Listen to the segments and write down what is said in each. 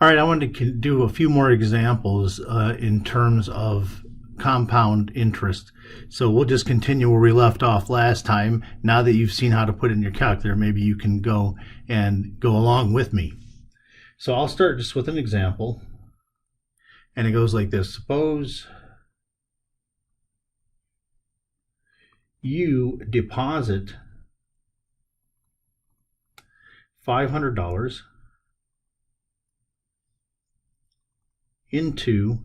All right, I wanted to do a few more examples in terms of compound interest. So we'll just continue where we left off last time. Now that you've seen how to put it in your calculator, maybe you can go along with me. So I'll start just with an example, and it goes like this. Suppose you deposit $500 into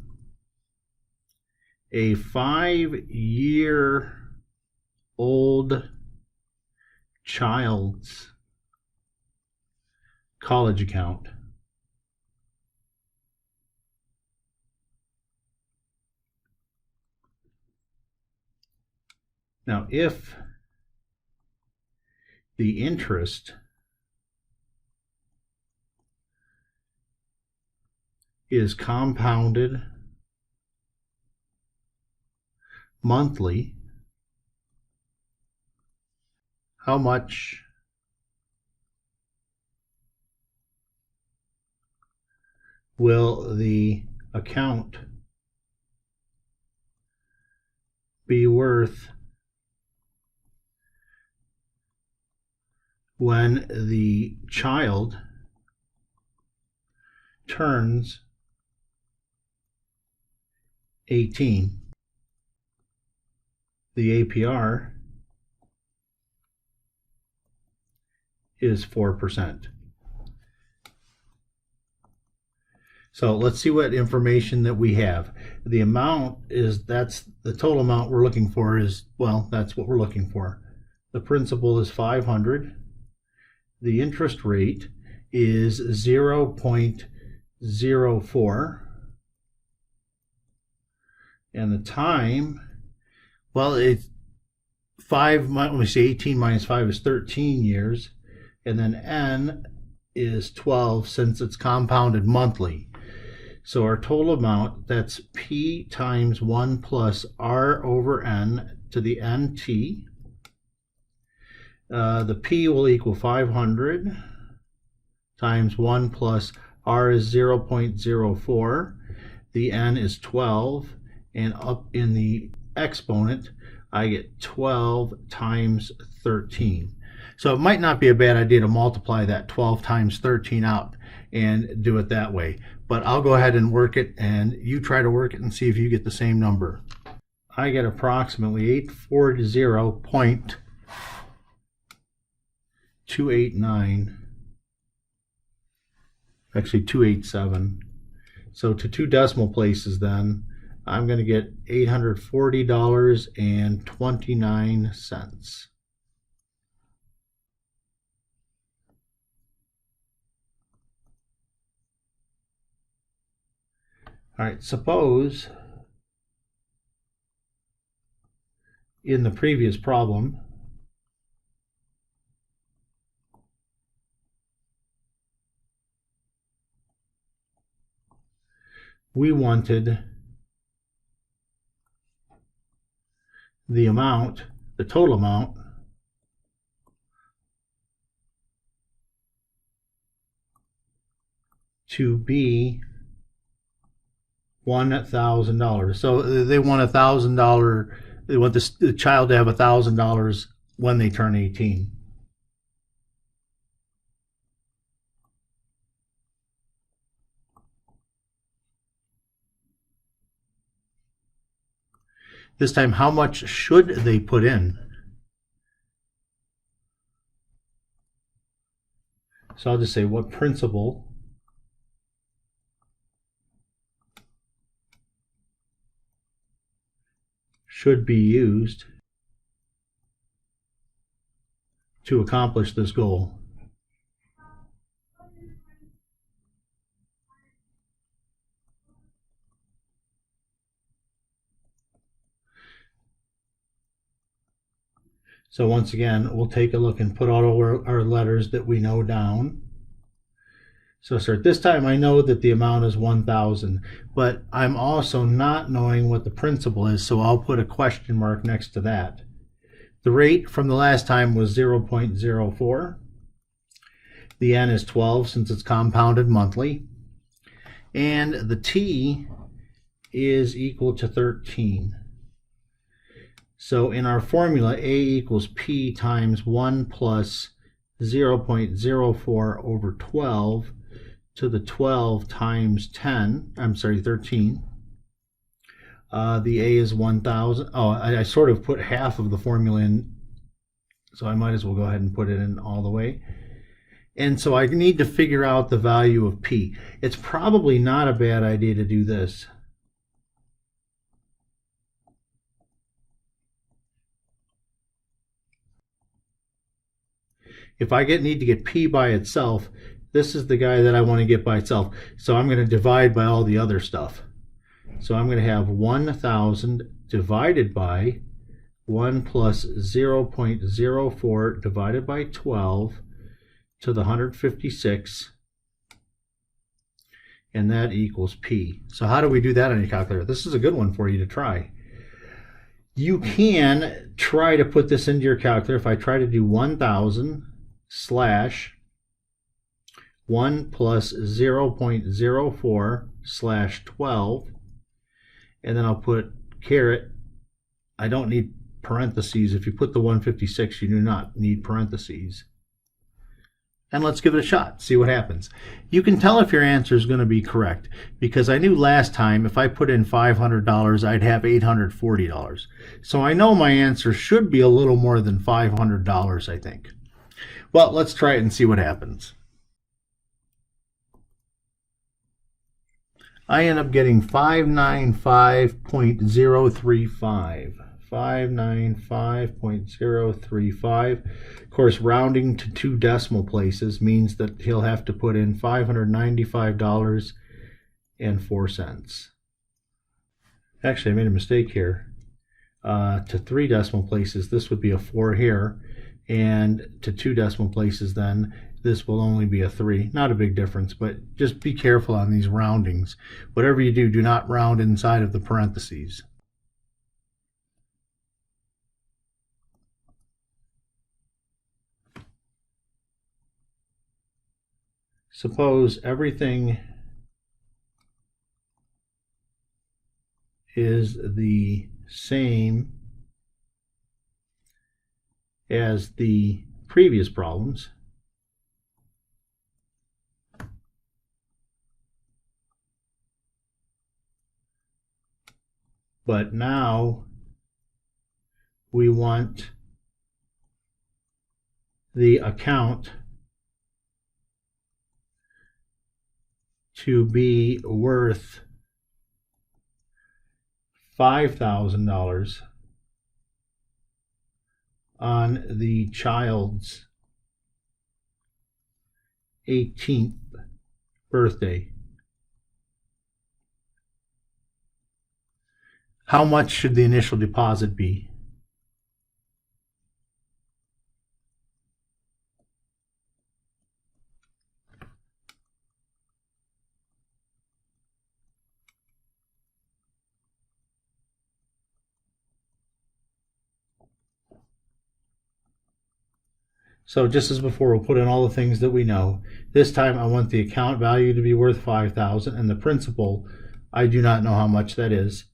a 5-year-old child's college account. Now, if the interest is compounded monthly, how much will the account be worth when the child turns 18? The APR is 4%. So let's see what information that we have. The amount that's the total amount we're looking for that's what we're looking for. The principal is 500. The interest rate is 0.04. And the time, it's 18 minus 5 is 13 years. And then N is 12 since it's compounded monthly. So our total amount, that's P times 1 plus R over N to the NT. The P will equal 500 times 1 plus R is 0.04. The N is 12. And up in the exponent, I get 12 times 13. So it might not be a bad idea to multiply that 12 times 13 out and do it that way. But I'll go ahead and work it, and you try to work it and see if you get the same number. I get approximately 840.289. Actually 287. So to 2 decimal places then, I'm going to get $840.29. All right, suppose in the previous problem, we wanted the total amount to be $1,000. So they want $1,000. They want the child to have $1,000 when they turn 18. This time, how much should they put in? So I'll just say what principal should be used to accomplish this goal. So once again, we'll take a look and put all our letters that we know down. So start this time, I know that the amount is 1,000, but I'm also not knowing what the principal is, so I'll put a question mark next to that. The rate from the last time was 0.04. The N is 12 since it's compounded monthly. And the t is equal to 13. So in our formula, a equals p times 1 plus 0.04 over 12 to the 12 times 13. The a is 1,000. Oh, I sort of put half of the formula in, so I might as well go ahead and put it in all the way. And so I need to figure out the value of p. It's probably not a bad idea to do this. If I need to get p by itself, this is the guy that I want to get by itself. So I'm going to divide by all the other stuff. So I'm going to have 1,000 divided by 1 plus 0.04 divided by 12 to the 156, and that equals p. So how do we do that on your calculator? This is a good one for you to try. You can try to put this into your calculator. If I try to do 1,000 slash 1 plus 0.04 slash 12, and then I'll put caret. I don't need parentheses. If you put the 156, you do not need parentheses. And let's give it a shot, see what happens. You can tell if your answer is going to be correct, because I knew last time if I put in $500, I'd have $840. So I know my answer should be a little more than $500, I think. Well, let's try it and see what happens. I end up getting 595.035. 595.035. Of course, rounding to 2 decimal places means that he'll have to put in $595.04. Actually, I made a mistake here. To 3 decimal places, this would be a 4 here, and to 2 decimal places, then this will only be a 3. Not a big difference, but just be careful on these roundings. Whatever you do, do not round inside of the parentheses. Suppose everything is the same as the previous problems. But now we want the account to be worth $5,000 on the child's 18th birthday. How much should the initial deposit be? So just as before, we'll put in all the things that we know. This time I want the account value to be worth $5,000, and the principal, I do not know how much that is.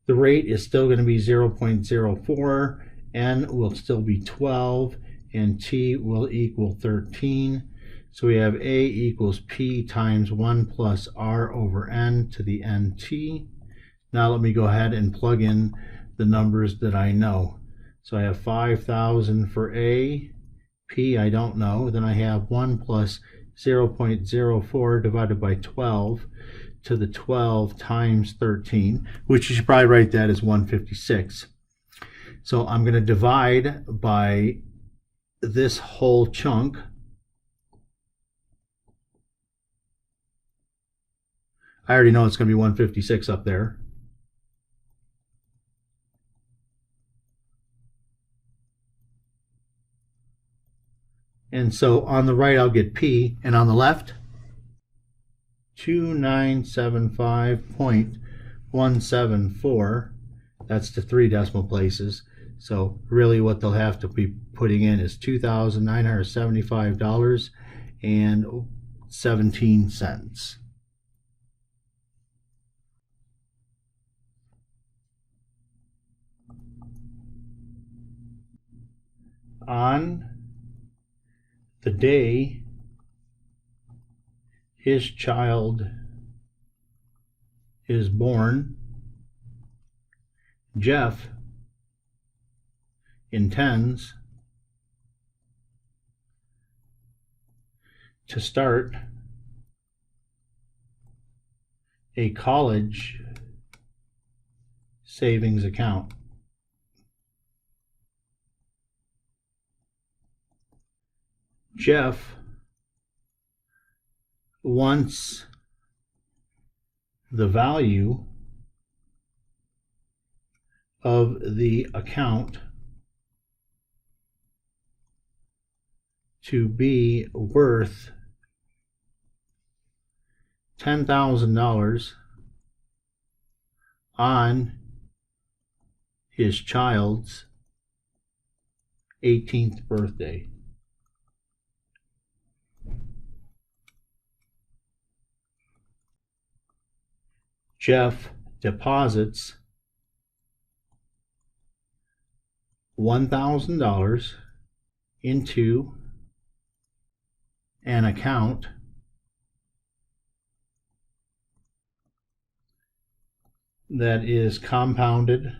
The rate is still going to be 0.04, n will still be 12, and t will equal 13. So we have a equals p times 1 plus r over n to the nt. Now let me go ahead and plug in the numbers that I know. So I have 5,000 for a, p I don't know, then I have 1 plus 0.04 divided by 12 to the 12 times 13, which you should probably write that as 156. So I'm going to divide by this whole chunk. I already know it's going to be 156 up there. And so on the right I'll get P, and on the left 2975.174. That's to 3 decimal places. So really what they'll have to be putting in is $2,975.17. on the day his child is born, Jeff intends to start a college savings account. Jeff wants the value of the account to be worth $10,000 on his child's 18th birthday. Jeff deposits $1,000 into an account that is compounded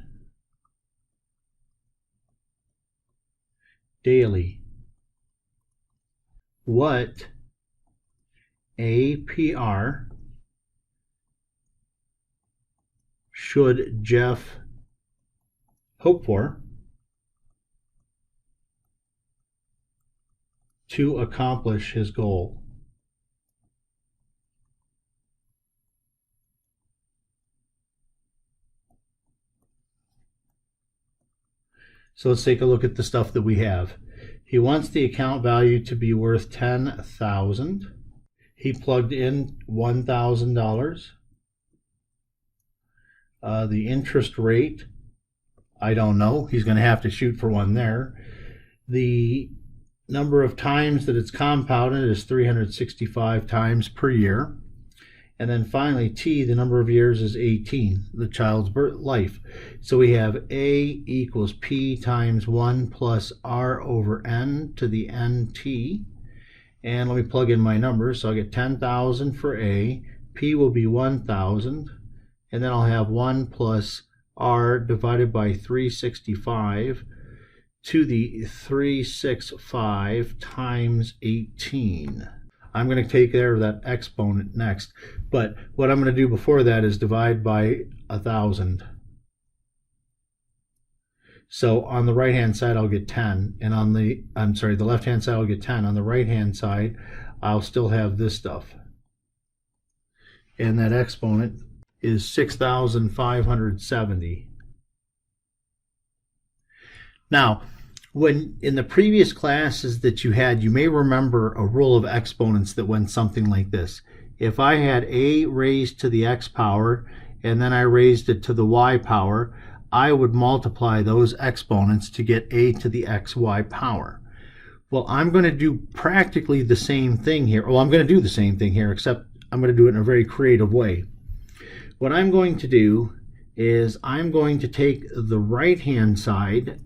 daily. What APR should Jeff hope for to accomplish his goal? So let's take a look at the stuff that we have. He wants the account value to be worth $10,000. He plugged in $1,000. The interest rate, I don't know. He's going to have to shoot for one there. The number of times that it's compounded is 365 times per year. And then finally, T, the number of years, is 18, the child's life. So we have A equals P times 1 plus R over N to the NT. And let me plug in my numbers. So I'll get 10,000 for A. P will be 1,000. And then I'll have 1 plus R divided by 365 to the 365 times 18. I'm going to take care of that exponent next, but what I'm going to do before that is divide by 1,000. So on the right hand side I'll get 10, and on the left hand side I'll get 10. On the right hand side I'll still have this stuff, and that exponent is 6,570. Now, when in the previous classes that you had, you may remember a rule of exponents that went something like this. If I had a raised to the x power and then I raised it to the y power, I would multiply those exponents to get a to the xy power. Well, I'm going to do practically the same thing here. Well, I'm going to do the same thing here, except I'm going to do it in a very creative way. What I'm going to do is I'm going to take the right-hand side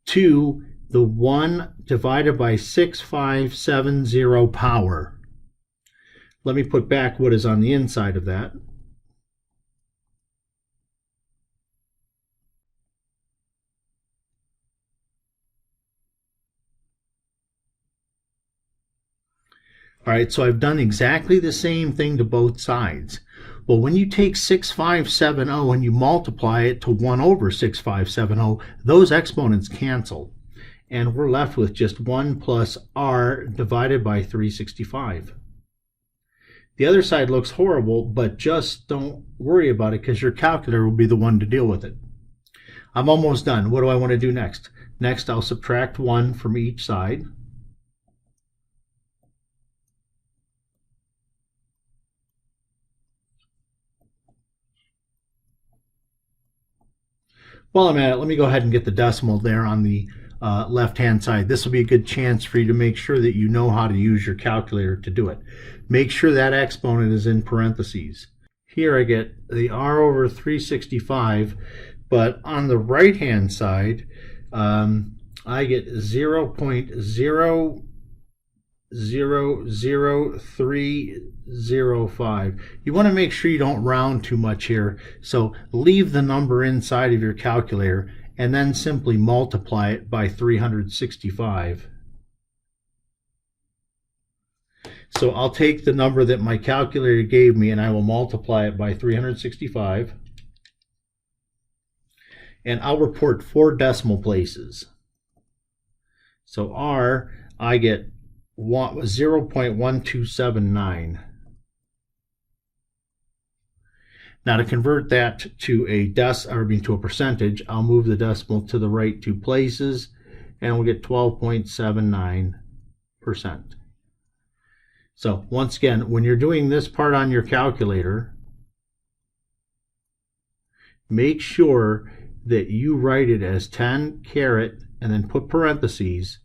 to the 1 divided by 6570 power. Let me put back what is on the inside of that. All right, so I've done exactly the same thing to both sides. Well, when you take 6570 and you multiply it to 1 over 6570, those exponents cancel. And we're left with just 1 plus R divided by 365. The other side looks horrible, but just don't worry about it because your calculator will be the one to deal with it. I'm almost done. What do I want to do next? Next, I'll subtract 1 from each side. While I'm at it, let me go ahead and get the decimal there on the left-hand side. This will be a good chance for you to make sure that you know how to use your calculator to do it. Make sure that exponent is in parentheses. Here I get the R over 365, but on the right-hand side, I get 0.000305. You want to make sure you don't round too much here, so leave the number inside of your calculator and then simply multiply it by 365. So I'll take the number that my calculator gave me and I will multiply it by 365. And I'll report 4 decimal places. So R, I get 0.1279. Now to convert that to a to a percentage, I'll move the decimal to the right 2 places and we'll get 12.79%. So once again, when you're doing this part on your calculator, make sure that you write it as 10 caret and then put parentheses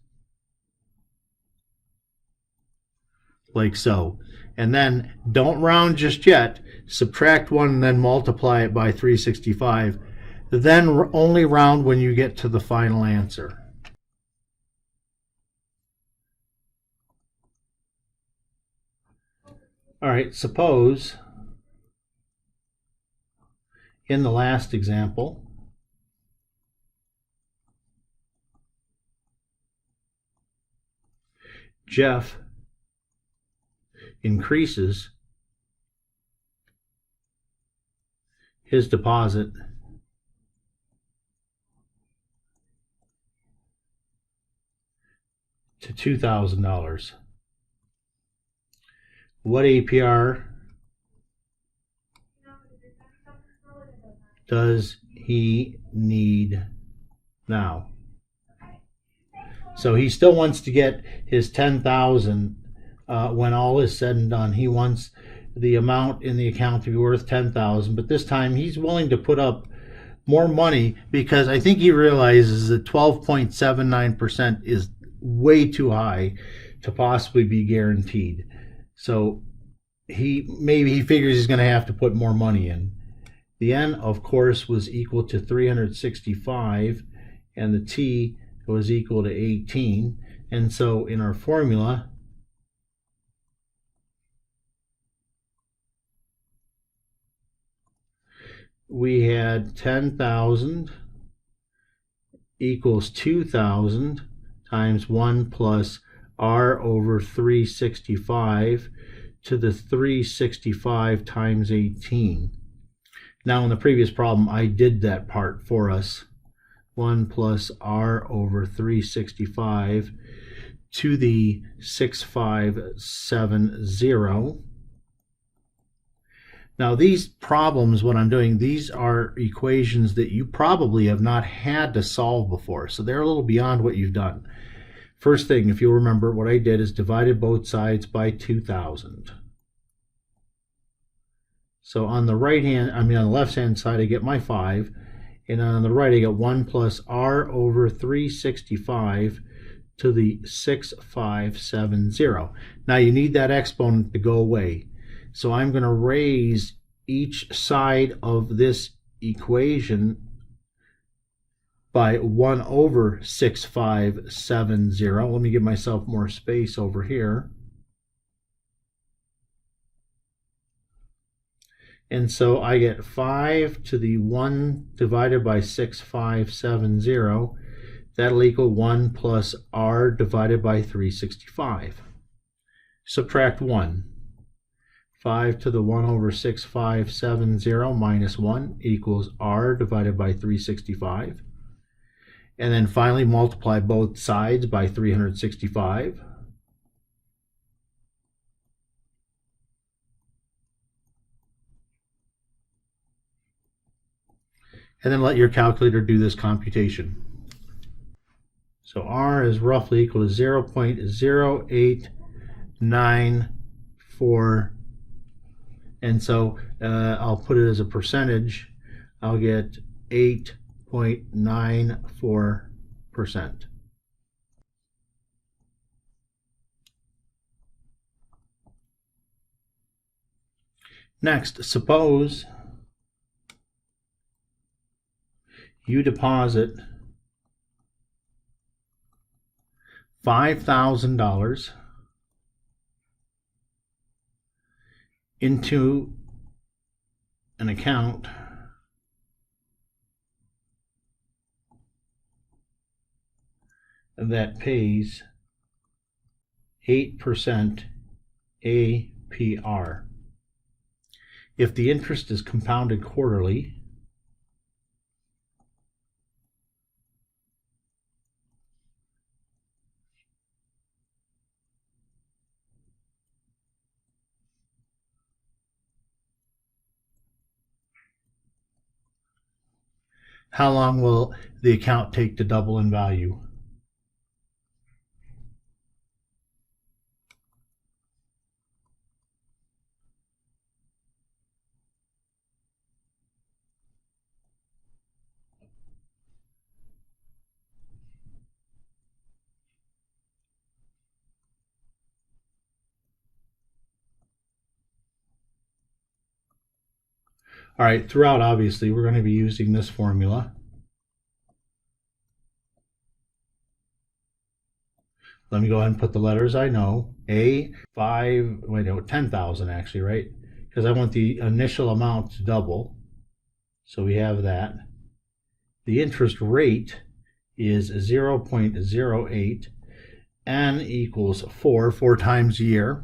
like so. And then don't round just yet. Subtract 1 and then multiply it by 365. Then only round when you get to the final answer. All right, suppose in the last example, Jeff increases his deposit to $2,000. What APR does he need now? So he still wants to get his $10,000 when all is said and done. He wants the amount in the account to be worth $10,000, but this time he's willing to put up more money because I think he realizes that 12.79% is way too high to possibly be guaranteed. So maybe he figures he's going to have to put more money in. The N, of course, was equal to 365, and the T was equal to 18. And so in our formula, we had 10,000 equals 2,000 times 1 plus R over 365 to the 365 times 18. Now in the previous problem, I did that part for us. 1 plus R over 365 to the 6570. Now these problems, what I'm doing, these are equations that you probably have not had to solve before. So they're a little beyond what you've done. First thing, if you'll remember, what I did is divided both sides by 2,000. So on the on the left hand side, I get my 5. And on the right, I get 1 plus R over 365 to the 6570. Now you need that exponent to go away. So I'm going to raise each side of this equation by 1 over 6570. Let me give myself more space over here. And so I get 5 to the 1 divided by 6570. That'll equal 1 plus R divided by 365. Subtract 1. 5 to the 1 over 6570 minus 1 equals R divided by 365. And then finally multiply both sides by 365. And then let your calculator do this computation. So R is roughly equal to 0.0894. And so I'll put it as a percentage. I'll get 8.94%. Next, suppose you deposit $5,000 into an account that pays 8% APR. If the interest is compounded quarterly, how long will the account take to double in value? All right, throughout, obviously, we're going to be using this formula. Let me go ahead and put the letters I know. 10,000 actually, right? Because I want the initial amount to double. So we have that. The interest rate is 0.08. N equals 4 times a year.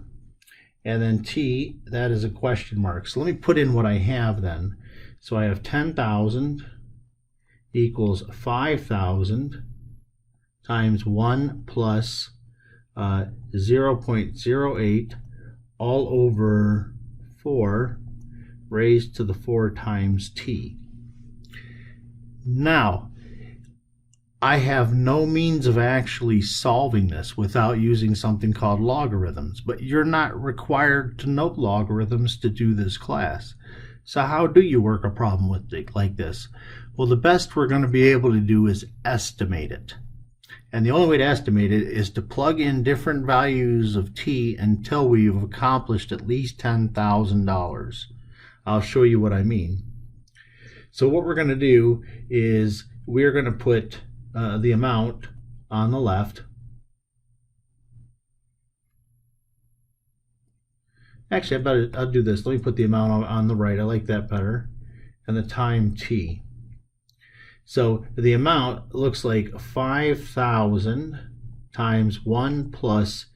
And then T, that is a question mark. So let me put in what I have then. So I have 10,000 equals 5,000 times 1 plus 0.08 all over 4 raised to the 4 times T. Now, I have no means of actually solving this without using something called logarithms, but you're not required to know logarithms to do this class. So how do you work a problem with it like this? Well, the best we're going to be able to do is estimate it. And the only way to estimate it is to plug in different values of T until we've accomplished at least $10,000. I'll show you what I mean. So what we're going to do is we're going to put the amount on the left. Actually, I'll do this. Let me put the amount on the right. I like that better. And the time T. So the amount looks like 5,000 times 1 plus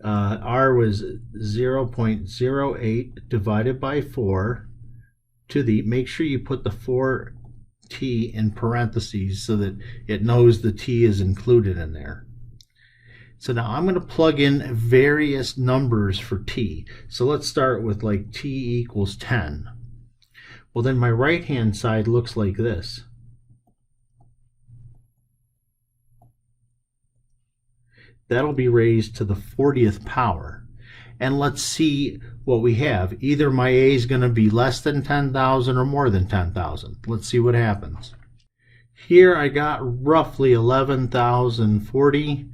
R was 0.08 divided by 4 to the, make sure you put the 4 T in parentheses so that it knows the T is included in there. So now I'm going to plug in various numbers for T. So let's start with like T equals 10. Well, then my right hand side looks like this. That'll be raised to the 40th power. And let's see what we have. Either my A is going to be less than 10,000 or more than 10,000. Let's see what happens. Here I got roughly 11,040.19,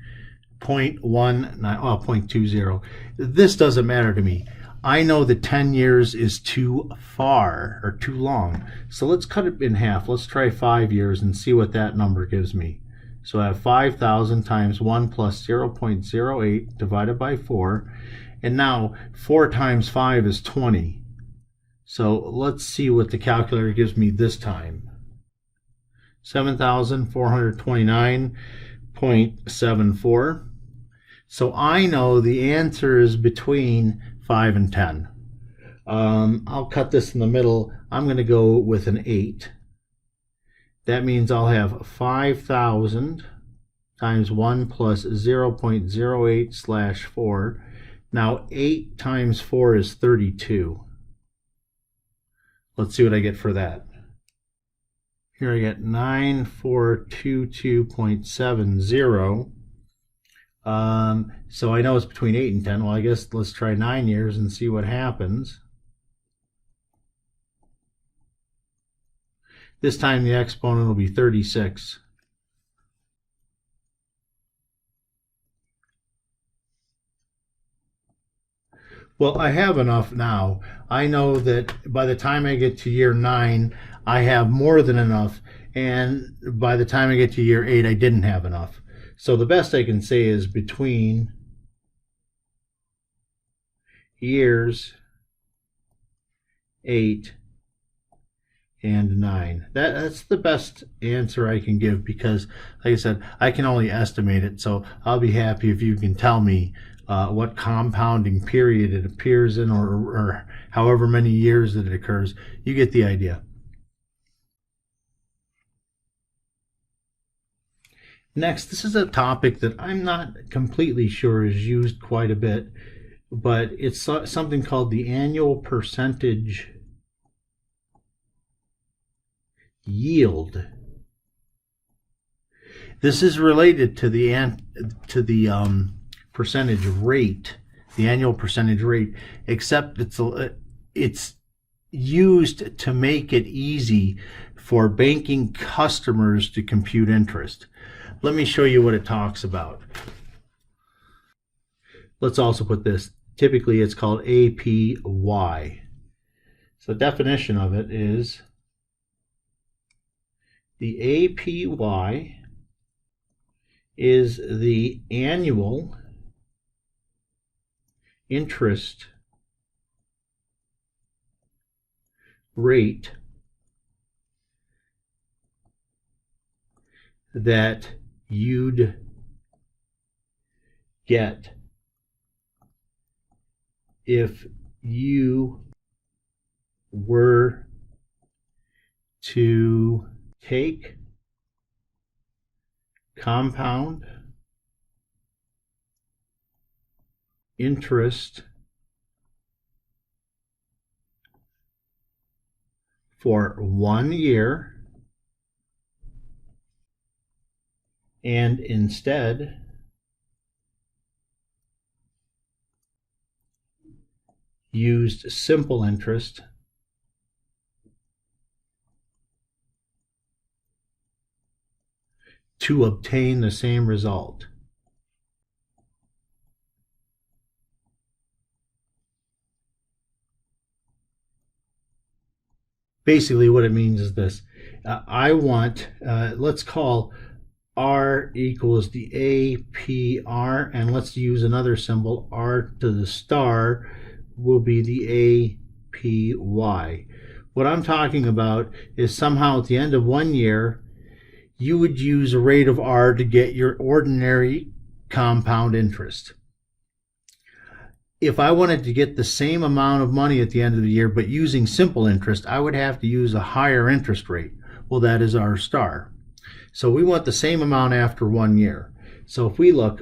0.20. This doesn't matter to me. I know that 10 years is too far or too long. So let's cut it in half. Let's try 5 years and see what that number gives me. So I have 5,000 times 1 plus 0.08 divided by 4. And now 4 times 5 is 20. So let's see what the calculator gives me this time. 7,429.74. So I know the answer is between 5 and 10. I'll cut this in the middle. I'm going to go with an 8. That means I'll have 5,000 times 1 plus 0.08 slash 4. Now 8 times 4 is 32. Let's see what I get for that. Here I get 9422.70. So I know it's between 8 and 10. Well, I guess let's try 9 years and see what happens. This time the exponent will be 36. Well, I have enough now. I know that by the time I get to year 9, I have more than enough. And by the time I get to year 8, I didn't have enough. So the best I can say is between years 8 and 9. That's the best answer I can give, because, like I said, I can only estimate it. So I'll be happy if you can tell me what compounding period it appears in, or however many years that it occurs. You get the idea. Next, this is a topic that I'm not completely sure is used quite a bit, but it's something called the annual percentage yield. This is related to the percentage rate, the annual percentage rate, except it's used to make it easy for banking customers to compute interest. Let me show you what it talks about. Let's also put this. Typically, it's called APY. So the definition of it is the APY is the annual interest rate that you'd get if you were to take compound interest for 1 year and instead used simple interest to obtain the same result. Basically, what it means is this. I want, let's call R equals the APR, and let's use another symbol. R to the star will be the APY. What I'm talking about is somehow at the end of 1 year, you would use a rate of R to get your ordinary compound interest. If I wanted to get the same amount of money at the end of the year, but using simple interest, I would have to use a higher interest rate. Well, that is R star. So we want the same amount after 1 year. So if we look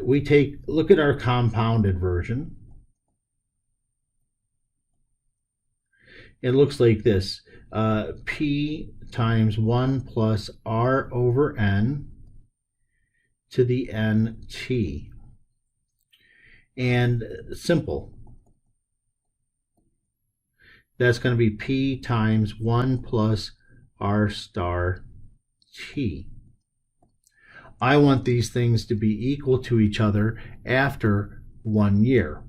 at our compounded version. It looks like this. P times 1 plus R over N to the NT. And simple. That's going to be P times 1 plus R star T. I want these things to be equal to each other after 1 year.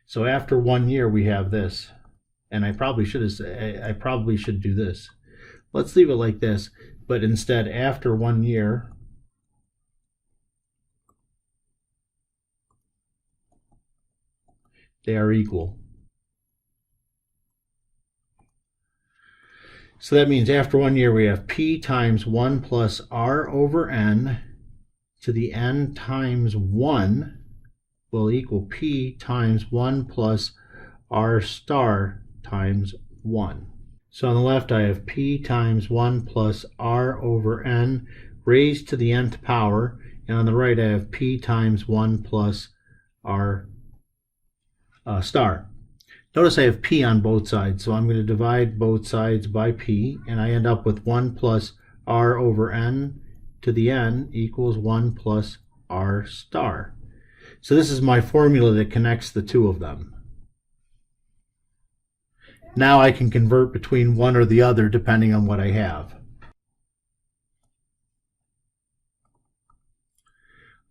So after 1 year, we have this. And I probably should do this. Let's leave it like this. But instead, after 1 year, they are equal. So that means after 1 year, we have P times 1 plus R over N to the N times 1 will equal P times 1 plus R star times 1. So on the left, I have P times 1 plus R over N raised to the nth power. And on the right, I have P times 1 plus R star. Notice I have P on both sides, so I'm going to divide both sides by P, and I end up with 1 plus R over N to the N equals 1 plus R star. So this is my formula that connects the two of them. Now I can convert between one or the other depending on what I have.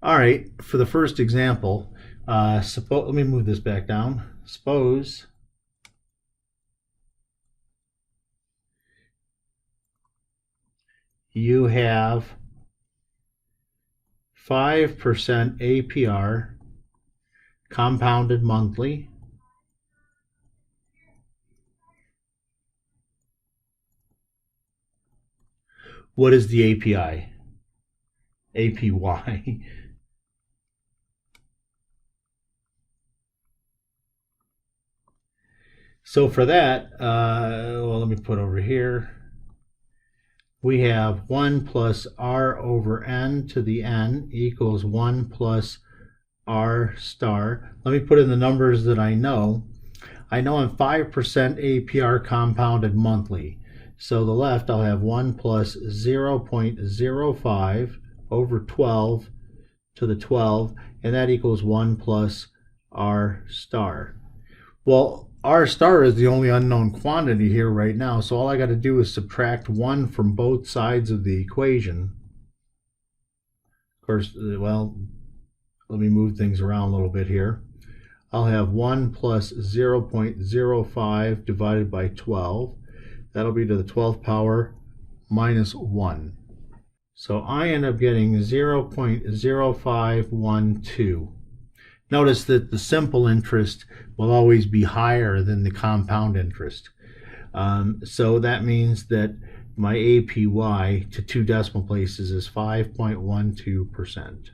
All right, for the first example, let me move this back down. Suppose you have 5% APR compounded monthly. What is the API? APY. So for that, well, let me put over here. We have 1 plus R over N to the N equals 1 plus R star. Let me put in the numbers that I know. I know I'm 5% APR compounded monthly. So the left, I'll have 1 plus 0.05 over 12 to the 12, and that equals 1 plus R star. Well, R star is the only unknown quantity here right now, so all I got to do is subtract 1 from both sides of the equation. Of course, well, let me move things around a little bit here. I'll have 1 plus 0.05 divided by 12. That'll be to the 12th power minus 1. So I end up getting 0.0512. Notice that the simple interest will always be higher than the compound interest. So that means that my APY to 2 decimal places is 5.12%.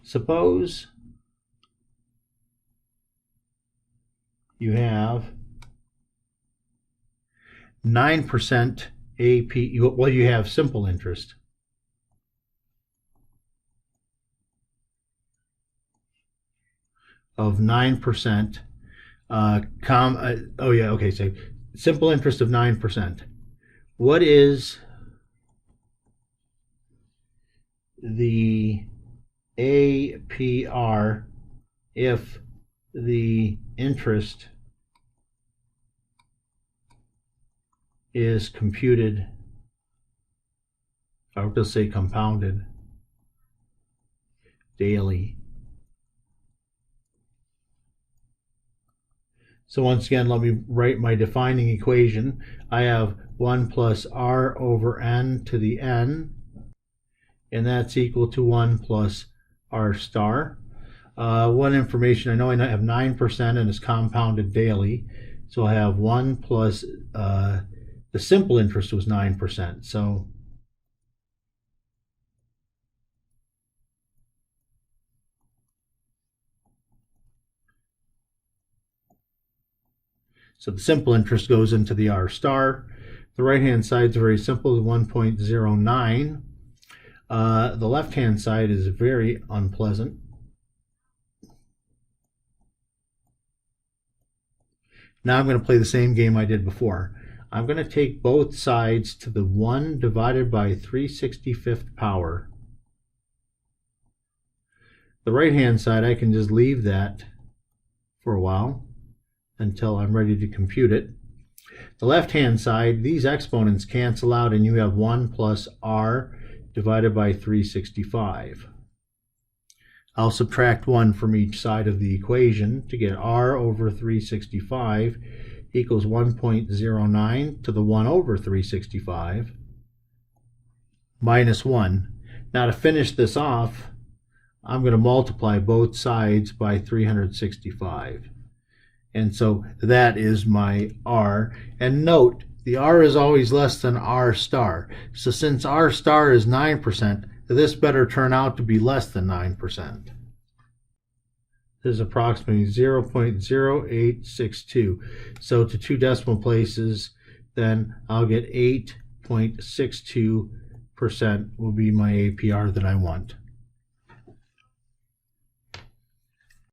Suppose you have 9% AP, well, you have simple interest. Of 9%, so simple interest of 9%. What is the APR if the interest is computed, I would just say compounded daily? So once again, let me write my defining equation. I have 1 plus R over N to the N, and that's equal to 1 plus R star. One information, I know I have 9% and it's compounded daily. So I have 1 plus, the simple interest was 9%. So the simple interest goes into the R star. The right-hand side is very simple, 1.09. The left-hand side is very unpleasant. Now I'm going to play the same game I did before. I'm going to take both sides to the 1 divided by 3/65th power. The right-hand side, I can just leave that for a while until I'm ready to compute it. The left-hand side, these exponents cancel out and you have 1 plus R divided by 365. I'll subtract 1 from each side of the equation to get R over 365 equals 1.09 to the 1 over 365 minus 1. Now to finish this off, I'm going to multiply both sides by 365. And so that is my R. And note, the R is always less than R star. So since R star is 9%, this better turn out to be less than 9%. This is approximately 0.0862. So to 2 decimal places, then I'll get 8.62% will be my APR that I want.